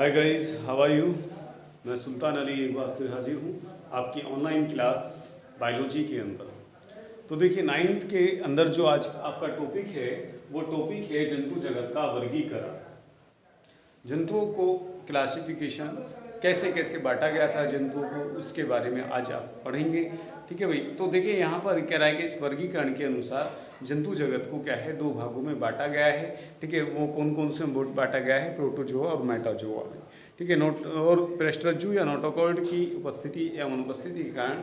Hi guys, how are you. मैं सुल्तान अली एक बार फिर हाजिर हूँ आपकी ऑनलाइन क्लास बायोलॉजी के अंदर। तो देखिए, नाइन्थ के अंदर जो आज आपका टॉपिक है वो टॉपिक है जंतु जगत का वर्गीकरण। जंतुओं को क्लासिफिकेशन कैसे कैसे बांटा गया था जंतुओं को, उसके बारे में आज आप पढ़ेंगे। ठीक है भाई। तो देखिए, यहाँ पर कह रहा है कि इस वर्गीकरण के अनुसार जंतु जगत को क्या है, दो भागों में बांटा गया है। ठीक है, वो कौन कौन से में बांटा गया है, प्रोटोजोआ और मेटाजोआ में। ठीक है, नोट और प्रेस्टरजू या नोटोकॉर्ड की उपस्थिति या अनुपस्थिति के कारण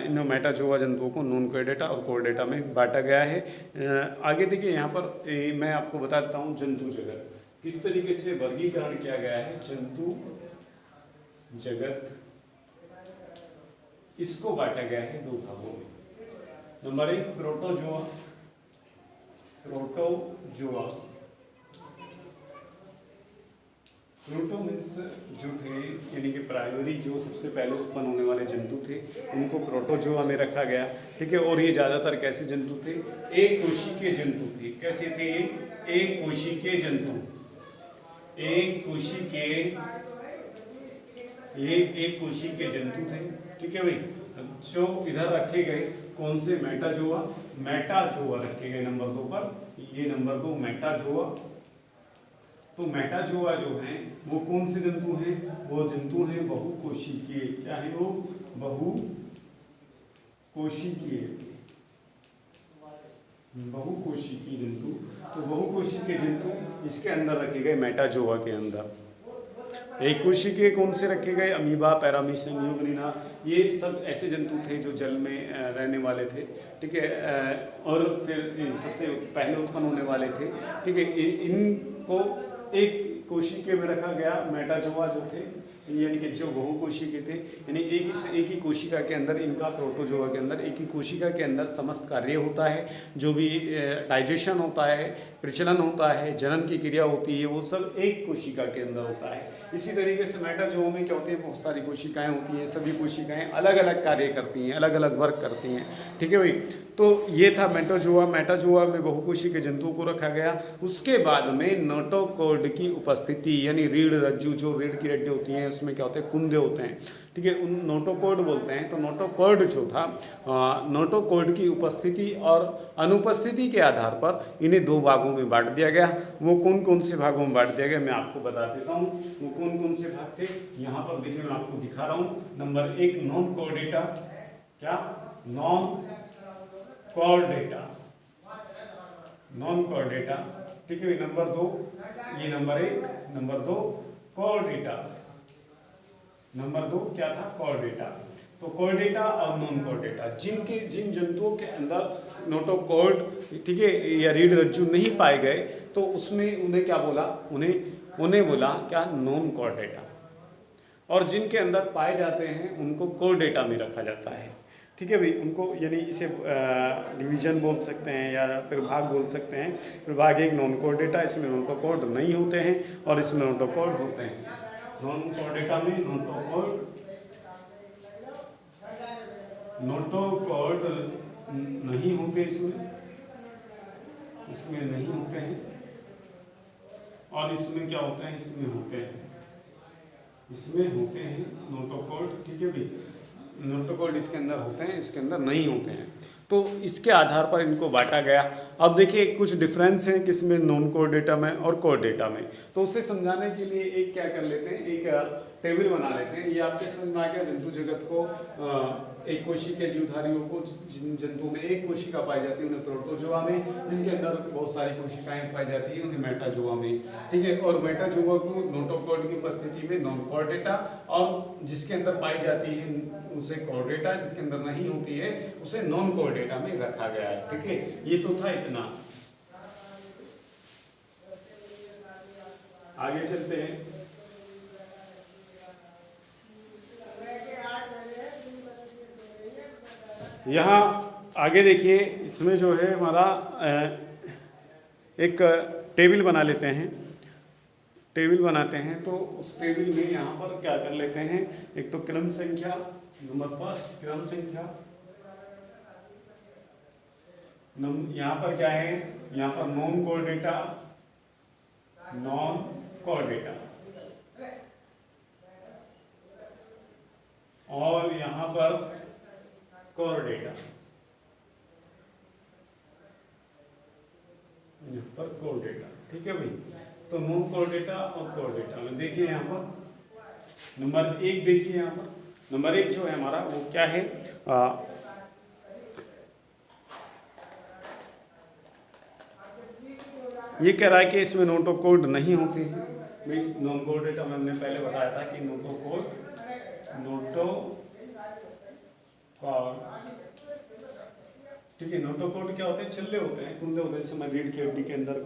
इन मेटाजोआ जंतुओं को नॉन कोर्डेटा और कोर्डेटा में बांटा गया है। आगे देखिए, यहाँ पर मैं आपको बता देता हूँ जंतु जगत किस तरीके से वर्गीकरण किया गया है। जंतु जगत इसको बांटा गया है दो भागों में। नंबर एक, प्रोटोजोआ। प्रोटोजोआ, प्रोटो मीन्स जो थे, यानी कि प्राइमरी, जो सबसे पहले उत्पन्न होने वाले जंतु थे, उनको प्रोटोजोआ में रखा गया। ठीक है, और ये ज़्यादातर कैसे जंतु थे, एक कोशिकीय जंतु थे। कैसे थे, एक कोशिकीय जंतु। एक कोशिकीय, ये एक कोशिकीय जंतु थे। ठीक है भाई। जो इधर रखे गए कौन से, मेटाजोआ। मेटाजोआ रखे गए नंबर 2 पर, ये नंबर 2 मेटाजोआ। तो मेटाजोआ जो हैं वो कौन से जंतु हैं, वो जंतु हैं बहुकोशिकीय। क्या है वो, बहुकोशिकीय। बहुकोशिकीय जंतु। तो बहुकोशिकीय जंतु इसके अंदर रखे गए, मेटाजोआ के अंदर। एक कोशिकीय कौन से रखे गए, अमीबा, पैरामीशियम, यूग्लिना। ये सब ऐसे जंतु थे जो जल में रहने वाले थे। ठीक है, और फिर सबसे पहले उत्पन्न होने वाले थे। ठीक है, इनको एक कोशिकीय में रखा गया। मेटाजोआ जो थे, यानी कि जो बहुकोशिकीय थे, यानी एक ही कोशिका के अंदर, इनका प्रोटोजोआ के अंदर एक ही कोशिका के अंदर समस्त कार्य होता है। जो भी डाइजेशन होता है, प्रचलन होता है, जनन की क्रिया होती है, वो सब एक कोशिका के अंदर होता है। इसी तरीके से मेटाजोआ में क्या होती है, बहुत सारी कोशिकाएं होती हैं। सभी कोशिकाएं अलग अलग कार्य करती हैं, अलग अलग वर्क करती हैं। ठीक है भाई। तो ये था मेटाजोआ। मेटाजोआ में बहुकोशिकीय जंतुओं को रखा गया। उसके बाद में नोटोकॉर्ड की उपस्थिति, यानी रीढ़ रज्जु, जो रीढ़ की हड्डी होती हैं उसमें क्या होते हैं, कुंदे होते हैं। ठीक है, उन नोटोकॉर्ड बोलते हैं। तो नोटोकॉर्ड जो था, नोटोकॉर्ड की उपस्थिति और अनुपस्थिति के आधार पर इन्हें दो भागों में बांट दिया गया। वो कौन कौन से भागों में बांट दिया गया, मैं आपको बता देता हूँ। वो कौन कौन से भाग थे, यहाँ पर देखिए मैं आपको दिखा रहा हूँ। Number 1, non Chordata. क्या, नॉन कोर्डेटा, नॉन कोर्डेटा। ठीक है। नंबर 2, ये नंबर 1, नंबर 2 कोर्डेटा। नंबर 2 क्या था, कोर्डेटा। तो कोर्डेटा और नॉन कोर्डेटा, जिन जंतुओं के अंदर नोटोकॉर्ड, ठीक है, या रीढ़ रज्जु नहीं पाए गए, तो उसमें उन्हें क्या बोला, उन्हें बोला क्या, नॉन कोर्डेटा। और जिनके अंदर पाए जाते हैं उनको कोर्डेटा में रखा जाता है। ठीक है भाई। उनको, यानी इसे डिवीजन बोल सकते हैं या प्रभाग बोल सकते हैं। प्रभाग 1 नॉन कोर्डेटा, इसमें नोटोकॉर्ड नहीं होते हैं और इसमें नोटोकॉर्ड होते हैं। नॉन कोर्डेटा में नोटोकॉर्ड नहीं होते, इसमें नहीं होते हैं। और इसमें क्या होते हैं, इसमें होते हैं नोटोकॉर्ड। ठीक है भाई। नोटोकॉर्ड इसके अंदर होते हैं, इसके अंदर नहीं होते हैं। तो इसके आधार पर इनको बांटा गया। अब देखिए, कुछ डिफरेंस हैं किसमें, नॉन कोर्डेटा में और कोर्डेटा में। तो उसे समझाने के लिए एक क्या कर लेते हैं, एक टेबल बना लेते हैं। ये आपके समझ में आ गया। जंतु जगत को एक कोशिकीय जीवधारियों को, जिन जंतुओं में एक कोशिका पाई जाती है उन्हें प्रोटोजोआ में, जिनके अंदर बहुत सारी कोशिकाएं पाई जाती है उन्हें मेटाजोआ में। ठीक है। और मेटाजोआ को नोटोकॉर्ड की उपस्थिति में नॉन कोर्डेटा, और जिसके अंदर पाई जाती है उसे कोर्डेटा, जिसके अंदर नहीं होती है उसे नॉन कोर्डेटा में रखा गया है। ठीक है, ये तो था इतना। आगे चलते हैं। यहाँ आगे देखिए, इसमें जो है हमारा एक टेबल बना लेते हैं। टेबल बनाते हैं तो उस टेबल में यहाँ पर क्या कर लेते हैं, एक तो क्रम संख्या, नंबर 1 क्रम संख्या। यहाँ पर क्या है, यहाँ पर नॉन कोर्डेटा, नॉन कोर्डेटा, और यहाँ पर कोर्डेटा, यहाँ पर कोर्डेटा। ठीक है भाई, तो नॉन कोर्डेटा और कोर्डेटा में देखिए यहाँ पर नंबर 1, देखिए यहाँ पर नंबर 1 जो है हमारा वो क्या है, ये कह रहा है कि इसमें नोटोकॉर्ड नहीं होते हैं भाई। नॉन कोर्डेटा में हमने पहले बताया था कि नोटोकॉर्ड ठीक है। नोटोकॉर्ड क्या होते हैं, छिल्ले होते हैं, कुंदे होते हैं, जैसे रीढ़ की हड्डी के अंदर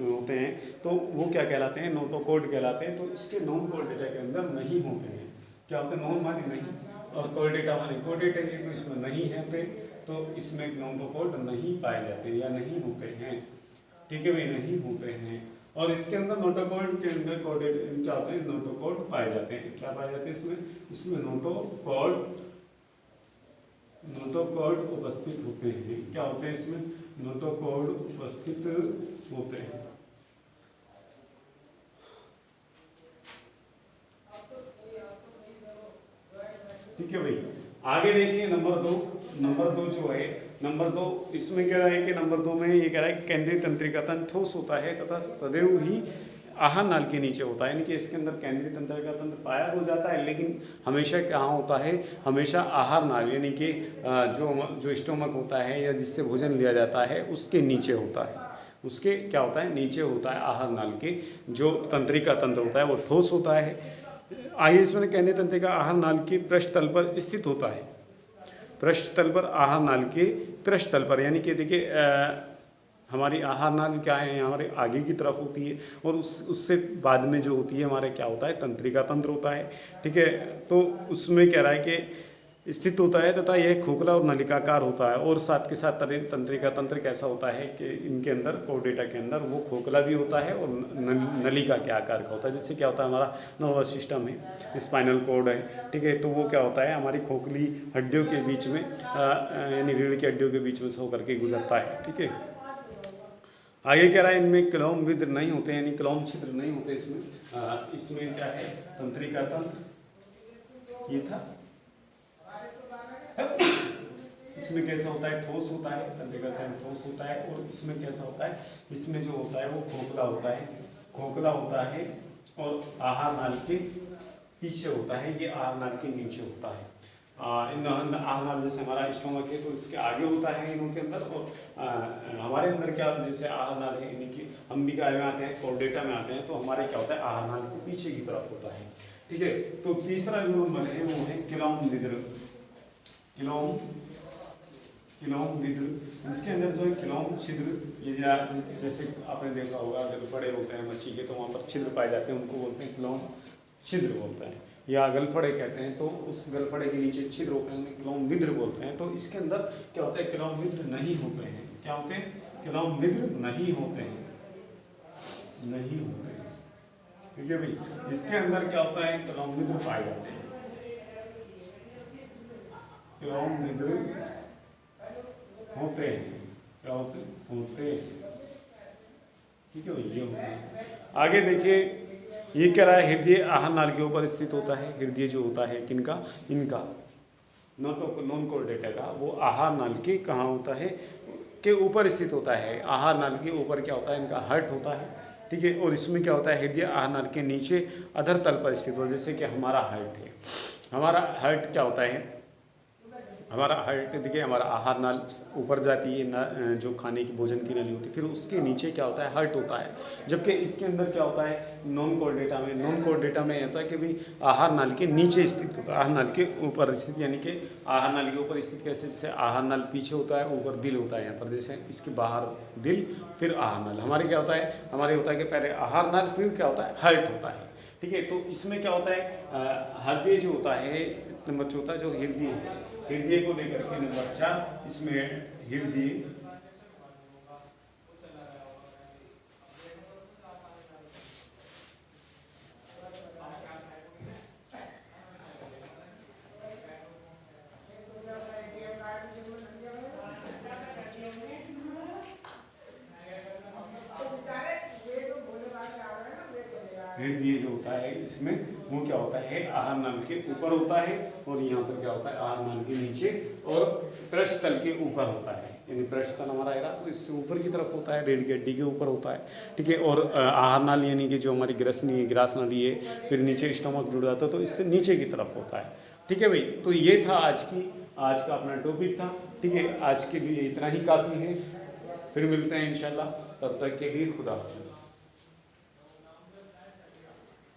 होते हैं, तो वो क्या कहलाते हैं, नोटोकॉर्ड कहलाते हैं। तो इसके नॉन कोर्डेटा के अंदर नहीं होते हैं। क्या होते हैं, नॉन माने नहीं, और कोर्डेटा माने कोर्डेटा है, तो इसमें नहीं है पे, तो इसमें नोटोकॉर्ड नहीं पाए जाते या नहीं होते हैं। ठीक है भाई, नहीं होते हैं। और इसके अंदर नोटोकॉर्ड के अंदर कोर्डेट क्या होते हैं, नोटोकॉर्ड पाए जाते हैं। क्या पाए जाते हैं इसमें नोटोकॉर्ड उपस्थित होते हैं। क्या होते हैं इसमें, नोटोकॉर्ड उपस्थित होते हैं। ठीक है भाई, आगे देखिए नंबर 2 जो है, नंबर 2 इसमें कह रहा है कि नंबर 2 में ये कह रहा है कि केंद्रीय तंत्रिका तंत्र ठोस होता है तथा सदैव ही आहार नाल के नीचे होता है, यानी कि इसके अंदर केंद्रीय तंत्रिका तंत्र पाया हो जाता है, लेकिन हमेशा कहाँ होता है, हमेशा आहार नाल यानी कि जो स्टोमक होता है या जिससे भोजन लिया जाता है उसके नीचे होता है। उसके क्या होता है, नीचे होता है आहार नाल के। जो तंत्रिका तंत्र होता है वो ठोस होता है। आइए इसमें केंद्रीय तंत्रिका आहार नाल के पृष्ठ तल पर स्थित होता है। पृष्ठ तल पर, आहार नाल के पृष्ठ तल पर, यानी कि देखिए हमारी आहार नाल क्या है, हमारे आगे की तरफ होती है, और उससे बाद में जो होती है हमारे क्या होता है, तंत्रिका तंत्र होता है। ठीक है, तो उसमें कह रहा है कि स्थित होता है तथा यह खोखला और नलिकाकार होता है। और साथ के साथ तंत्रिका तंत्र कैसा होता है कि इनके अंदर, कोर्डेटा के अंदर, वो खोखला भी होता है और नलिका के आकार का होता है। जिससे क्या होता है, हमारा नर्वस सिस्टम है, स्पाइनल कॉर्ड है, ठीक है, तो वो क्या होता है, हमारी खोखली हड्डियों के बीच में, यानी रीढ़ की हड्डियों के बीच में से होकर के गुजरता है। ठीक है, आगे कह रहा है इनमें क्लोम विद्र नहीं होते, यानी क्लोम छिद्र नहीं होते इसमें। इसमें क्या है, तंत्रिका तंत्र ये था। इसमें कैसा होता है, ठोस होता है, तंत्रिका तंत्र ठोस होता है। और इसमें कैसा होता है, इसमें जो होता है वो खोखला होता है, खोखला होता है, और आहार नाल के पीछे होता है, ये आहार नाल के नीचे होता है। आहार नाल जैसे हमारा स्टोमक है तो इसके आगे होता है इनों के अंदर, और हमारे अंदर क्या, जैसे आहार नाल है, यानी कि हम भी क्या में आते हैं, कोर्डेटा में आते हैं, तो हमारे क्या होता है, आहार नाल से पीछे की तरफ होता है। ठीक है, तो तीसरा जो नंबर है वो है क्लोम विद्र। क्लोम विद्र, इसके अंदर जो है क्लोम छिद्र, ये जैसे आपने देखा होगा गलफड़े होते हैं मच्छी के, तो वहाँ पर छिद्र पाए जाते हैं, उनको बोलते हैं क्लोम छिद्र बोलते हैं, या गलफड़े कहते हैं। तो उस गलफड़े के नीचे छिद्र होते हैं, उन्हें क्लोम विद्र बोलते हैं। तो इसके अंदर क्या होता है, क्लोम विद्र नहीं होते हैं। क्या होते हैं, क्लोम विद्र नहीं होते हैं, नहीं होते हैं। ठीक है भाई, इसके अंदर क्या होता है, क्लोम विद्र पाए जाते हैं, क्लोम विद्र होते हैं, क्या होते हैं। ठीक है भाई, ये होता है। आगे देखिए, ये कह रहा है हृदय आहार नाल के ऊपर स्थित होता है। हृदय जो होता है किनका, इनका नॉन कोर्डेटा का, वो आहार नाल के कहाँ होता है, के ऊपर स्थित होता है। आहार नाल के ऊपर क्या होता है, इनका हार्ट होता है। ठीक है, और इसमें क्या होता है, हृदय आहार नाल के नीचे अधर तल पर स्थित होता है। जैसे कि हमारा हार्ट है, हमारा हार्ट क्या होता है, हमारा हार्ट देखिए, हमारा आहार नाल ऊपर जाती है, जो खाने की भोजन की नली होती है, फिर उसके नीचे क्या होता है, हार्ट होता है। जबकि इसके अंदर क्या होता है, नॉन कोर्डेटा में होता है कि भाई आहार नाल के नीचे स्थित होता है, आहार नाल के ऊपर स्थित, यानी कि आहार नाल के ऊपर स्थित कैसे, जैसे आहार नाल पीछे होता है, ऊपर दिल होता है यहाँ पर, जैसे इसके बाहर दिल, फिर आहार नाल। हमारे क्या होता है, हमारे होता है कि पहले आहार नाल, फिर क्या होता है, हार्ट होता है। ठीक है, तो इसमें क्या होता है, हृदय जो होता है, नंबर चौथा जो हृदय है, हृदय को लेकर के नंबर 4, इसमें हृदय फिर ये जो होता है इसमें वो क्या होता है, आहार नाल के ऊपर होता है, और यहाँ पर क्या होता है, आहार नाल के नीचे और पृष्ठ तल के ऊपर होता है। यानी पृष्ठ तल हमारा है तो इससे ऊपर की तरफ होता है, रीढ़ की हड्डी के ऊपर होता है, ठीक है। और आहार नाल यानी कि जो हमारी ग्रसनी है, ग्रास नाली है, फिर नीचे स्टमक जुड़ जाता है, तो इससे नीचे की तरफ होता है, ठीक है भाई। तो ये था आज का अपना टॉपिक था, ठीक है। आज के लिए इतना ही काफ़ी है, फिर मिलते हैं इंशाल्लाह, तब तक के लिए खुदा हाफ़िज़।